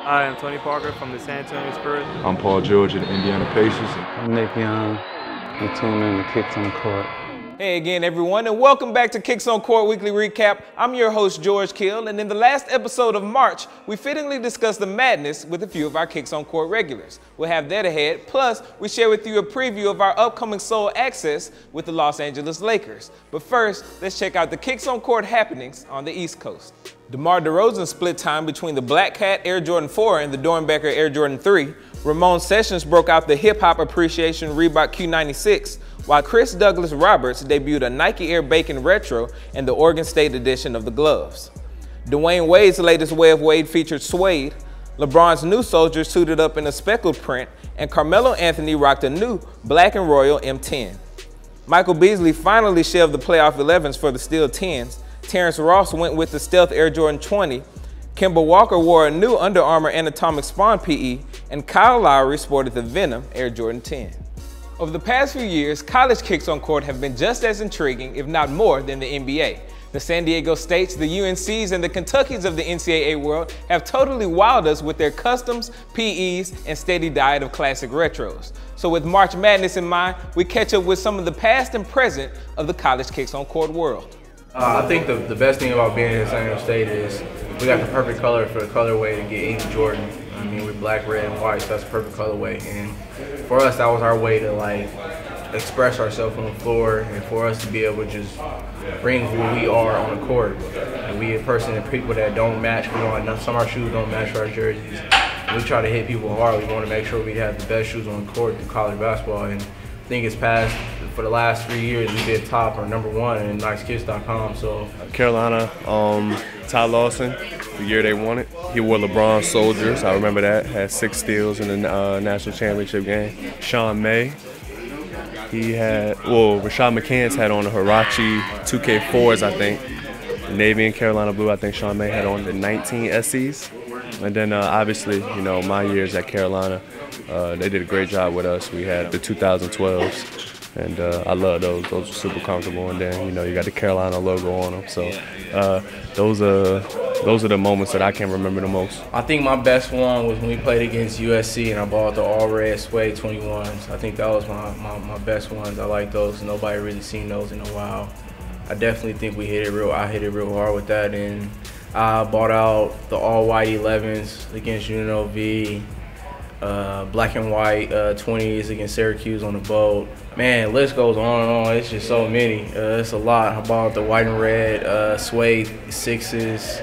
I am Tony Parker from the San Antonio Spurs. I'm Paul George of the Indiana Pacers. I'm Nick Young. You tune in to Kicks on Court. Hey again, everyone, and welcome back to Kicks on Court Weekly Recap. I'm your host, George Kill, and in the last episode of March, we fittingly discussed the madness with a few of our Kicks on Court regulars. We'll have that ahead, plus we share with you a preview of our upcoming Seoul Access with the Los Angeles Lakers. But first, let's check out the Kicks on Court happenings on the East Coast. DeMar DeRozan split time between the Black Cat Air Jordan 4 and the Dornbecker Air Jordan 3. Ramon Sessions broke out the Hip Hop Appreciation Reebok Q96, while Chris Douglas Roberts debuted a Nike Air Bacon Retro and the Oregon State edition of the gloves. Dwayne Wade's latest Way of Wade featured suede, LeBron's new soldier suited up in a speckled print, and Carmelo Anthony rocked a new Black and Royal M10. Michael Beasley finally shelved the playoff 11s for the Steel 10s, Terrence Ross went with the Stealth Air Jordan 20, Kemba Walker wore a new Under Armour Anatomic Spawn PE, and Kyle Lowry sported the Venom Air Jordan 10. Over the past few years, college kicks on court have been just as intriguing, if not more, than the NBA. The San Diego States, the UNCs, and the Kentuckys of the NCAA world have totally wowed us with their customs, PEs, and steady diet of classic retros. So with March Madness in mind, we catch up with some of the past and present of the college kicks on court world. I think the best thing about being in San Diego State is we got the perfect color for the colorway to get any Jordan. I mean, we're black, red, and white, so that's the perfect colorway. And for us, that was our way to like express ourselves on the floor, and for us to be able to just bring who we are on the court. And we a person and people that don't match. We don't have some of our shoes don't match our jerseys. We try to hit people hard. We want to make sure we have the best shoes on the court through college basketball. And I think it's past, for the last 3 years, we've been top or #1 in NiceKids.com. So Carolina, Ty Lawson, the year they won it, he wore LeBron's Soldiers. I remember that. Had 6 steals in the national championship game. Sean May, he had, Rashad McCants had on the Huarache 2K4s, I think. Navy and Carolina Blue, I think Sean May had on the 19 SEs. And then obviously, you know, my years at Carolina, they did a great job with us. We had the 2012s, and I love those. Those were super comfortable. And then, you know, you got the Carolina logo on them. So those are the moments that I can remember the most. I think my best one was when we played against USC and I bought the all red suede 21s. I think that was my best ones. I like those. Nobody really seen those in a while. I definitely think I hit it real hard with that. And I bought out the all white 11s against UNLV. Black and white 20s against Syracuse on the boat. Man, list goes on and on. It's just so many. It's a lot. I bought the white and red suede 6s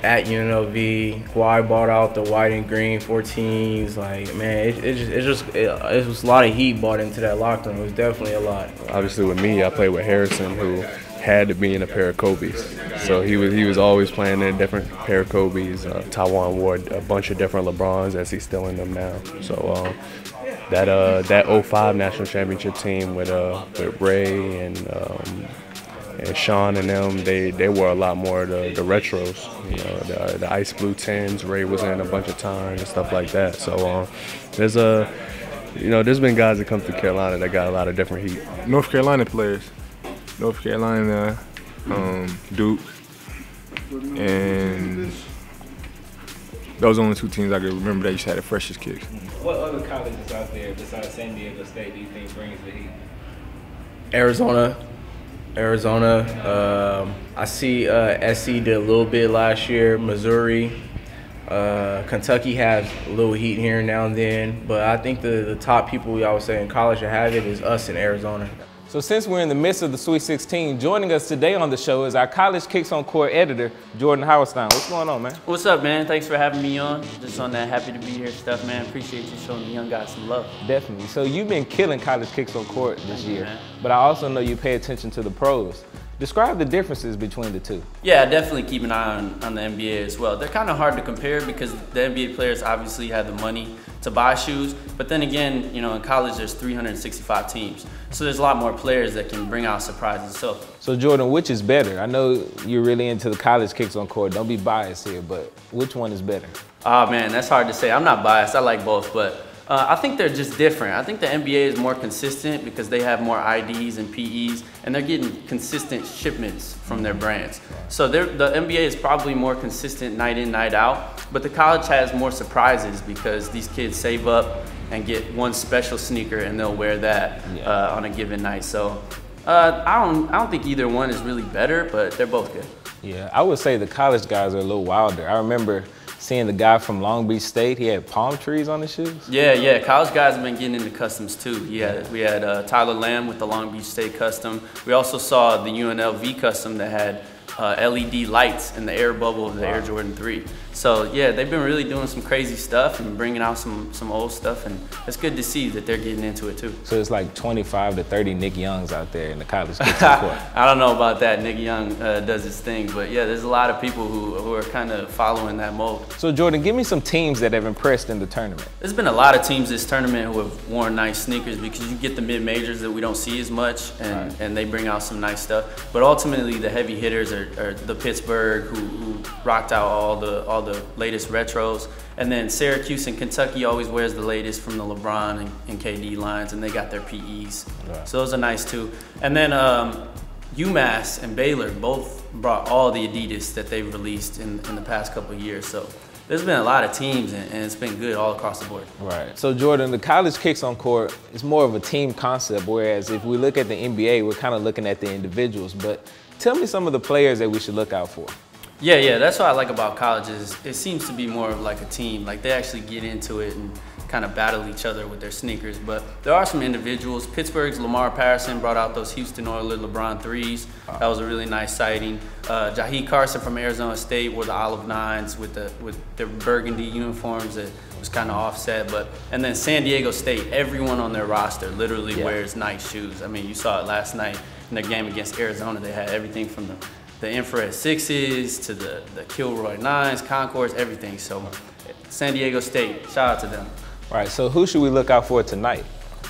at UNLV. Kawhi bought out the white and green 14s. Like, man, it was a lot of heat bought into that locker room. It was definitely a lot. Obviously with me, I played with Harrison, who had to be in a pair of Kobe's. So he was always playing in a different pair of Kobe's. Taiwan wore a bunch of different LeBrons, as he's still in them now. So that 05 national championship team with Ray and Sean and them, they wore a lot more of the retros. You know, the ice blue 10s. Ray was in a bunch of times and stuff like that. So there's been guys that come through Carolina that got a lot of different heat. North Carolina players. North Carolina, Duke, and those are the only 2 teams I can remember that used to have the freshest kicks. What other colleges out there besides San Diego State do you think brings the heat? Arizona. I see SC did a little bit last year. Missouri. Kentucky has a little heat here and now and then. But I think the top people we always say in college that have it is us in Arizona. So since we're in the midst of the Sweet 16, joining us today on the show is our College Kicks on Court editor, Jordan Howenstein. What's going on, man? What's up, man? Thanks for having me on. Just on that happy to be here stuff, man. Appreciate you showing the young guys some love. Definitely. So you've been killing College Kicks on Court this year, man. But I also know you pay attention to the pros. Describe the differences between the two. Yeah, I definitely keep an eye on the NBA as well. They're kind of hard to compare because the NBA players obviously have the money to buy shoes, but then again, you know, in college there's 365 teams. So there's a lot more players that can bring out surprises. So Jordan, which is better? I know you're really into the College Kicks on Court. Don't be biased here, but which one is better? Oh man, that's hard to say. I'm not biased. I like both, but I think they're just different. I think the NBA is more consistent because they have more IDs and PEs, and they're getting consistent shipments from their brands. So the NBA is probably more consistent night in, night out, but the college has more surprises because these kids save up and get one special sneaker and they'll wear that on a given night. So I don't think either one is really better, but they're both good. Yeah, I would say the college guys are a little wilder. I remember seeing the guy from Long Beach State, he had palm trees on his shoes. Yeah, college guys have been getting into customs too. We had Tyler Lamb with the Long Beach State custom. We also saw the UNLV custom that had LED lights in the air bubble of the Air Jordan 3. So yeah, they've been really doing some crazy stuff and bringing out some old stuff, and it's good to see that they're getting into it too. So it's like 25 to 30 Nick Youngs out there in the college court. I don't know about that. Nick Young does his thing, but yeah, there's a lot of people who are kind of following that mold. So Jordan, give me some teams that have impressed in the tournament. There's been a lot of teams this tournament who have worn nice sneakers because you get the mid-majors that we don't see as much, and they bring out some nice stuff. But ultimately, the heavy hitters are the Pittsburgh who rocked out all the latest retros, and then Syracuse and Kentucky always wears the latest from the LeBron and KD lines, and they got their PEs. So those are nice too. And then UMass and Baylor both brought all the Adidas that they've released in the past couple of years. So there's been a lot of teams, and it's been good all across the board. Right. So Jordan, the college kicks on court is more of a team concept, whereas if we look at the NBA, we're kind of looking at the individuals. But tell me some of the players that we should look out for. Yeah, that's what I like about college is it seems to be more of like a team. Like they actually get into it and kind of battle each other with their sneakers. But there are some individuals. Pittsburgh's Lamar Patterson brought out those Houston Oilers LeBron 3s. That was a really nice sighting. Jahi Carson from Arizona State wore the olive 9s with their burgundy uniforms that was kind of offset. And then San Diego State, everyone on their roster literally wears nice shoes. I mean, you saw it last night in their game against Arizona. They had everything from the infrared 6s to the Kilroy 9s, Concords, everything. So San Diego State, shout out to them. All right, so who should we look out for tonight?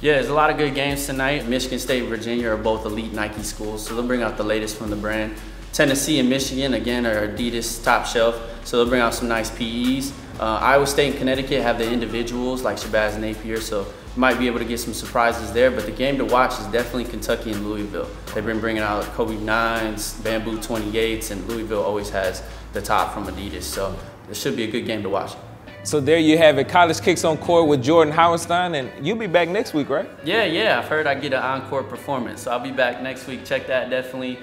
Yeah, there's a lot of good games tonight. Michigan State and Virginia are both elite Nike schools, so they'll bring out the latest from the brand. Tennessee and Michigan, again, are Adidas top shelf, so they'll bring out some nice PEs. Iowa State and Connecticut have the individuals like Shabazz Napier, so you might be able to get some surprises there, but the game to watch is definitely Kentucky and Louisville. They've been bringing out Kobe 9s, Bamboo 28s, and Louisville always has the top from Adidas, so it should be a good game to watch. So there you have it, College Kicks on Court with Jordan Howenstein, and you'll be back next week, right? Yeah, I've heard I get an encore performance, so I'll be back next week. Check that definitely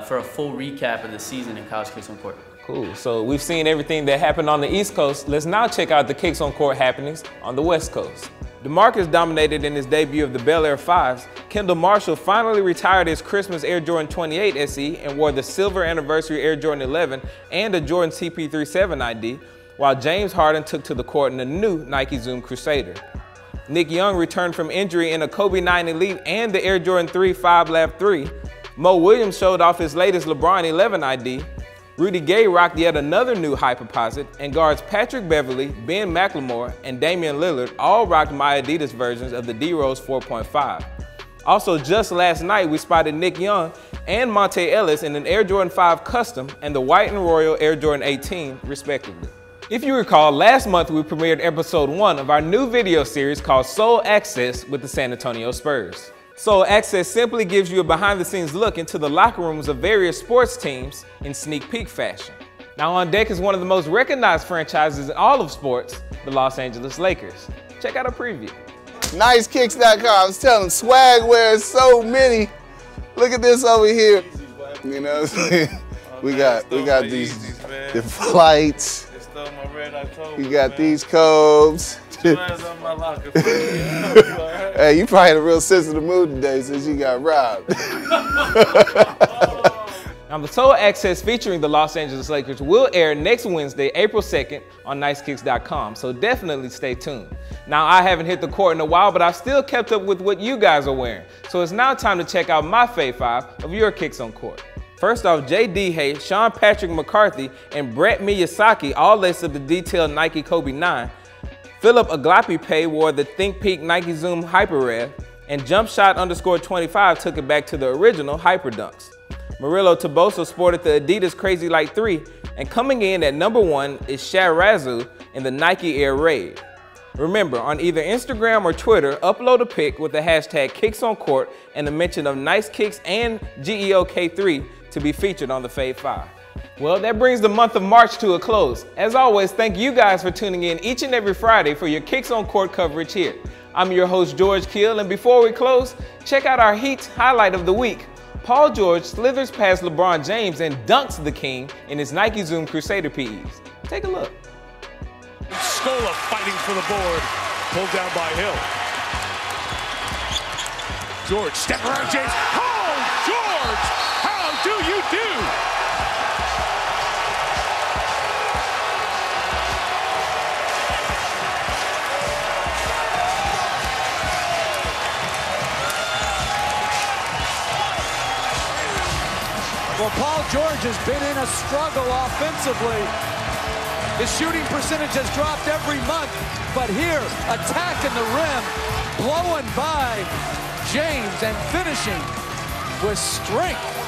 for a full recap of the season in College Kicks on Court. Cool, so we've seen everything that happened on the East Coast. Let's now check out the Kicks on Court happenings on the West Coast. DeMarcus dominated in his debut of the Bel Air 5s. Kendall Marshall finally retired his Christmas Air Jordan 28 SE and wore the silver anniversary Air Jordan 11 and a Jordan CP37 ID, while James Harden took to the court in the new Nike Zoom Crusader. Nick Young returned from injury in a Kobe 9 Elite and the Air Jordan 3 5 Lab 3. Mo Williams showed off his latest LeBron 11 ID. Rudy Gay rocked yet another new Hyperposit, and guards Patrick Beverly, Ben McLemore, and Damian Lillard all rocked my Adidas versions of the D-Rose 4.5. Also, just last night, we spotted Nick Young and Monte Ellis in an Air Jordan 5 Custom and the White and Royal Air Jordan 18, respectively. If you recall, last month we premiered episode 1 of our new video series called Soul Access with the San Antonio Spurs. Soul Access simply gives you a behind-the-scenes look into the locker rooms of various sports teams in sneak peek fashion. Now on deck is one of the most recognized franchises in all of sports, the Los Angeles Lakers. Check out a preview. Nicekicks.com. I was telling swag wears so many. Look at this over here. You know what I'm saying? We got these the flights. You got these combs. Hey, you probably in a real sensitive mood today since you got robbed. Now, the Soul Access featuring the Los Angeles Lakers will air next Wednesday, April 2nd on Nicekicks.com, so definitely stay tuned. Now, I haven't hit the court in a while, but I've still kept up with what you guys are wearing, so it's now time to check out my Fave 5 of your kicks on court. First off, J.D. Hay, Sean Patrick McCarthy, and Brett Miyazaki all laced up the detailed Nike Kobe 9. Philip Aglapipe wore the Think Peak Nike Zoom Hyper Rev, and Jumpshot_25 took it back to the original Hyper Dunks. Murillo Toboso sported the Adidas Crazy Light 3, and coming in at number 1 is Sharazu in the Nike Air Raid. Remember, on either Instagram or Twitter, upload a pic with the hashtag KicksOnCourt and a mention of Nice Kicks and GEOK3 to be featured on the Fave 5. Well, that brings the month of March to a close. As always, thank you guys for tuning in each and every Friday for your Kicks on Court coverage here. I'm your host, George Kill, and before we close, check out our Heat highlight of the week. Paul George slithers past LeBron James and dunks the King in his Nike Zoom Crusader PEs. Take a look. Scola fighting for the board, pulled down by Hill. George, step around James. Oh, George, how do you do? Well, Paul George has been in a struggle offensively. His shooting percentage has dropped every month, but here, attacking the rim, blowing by James and finishing with strength.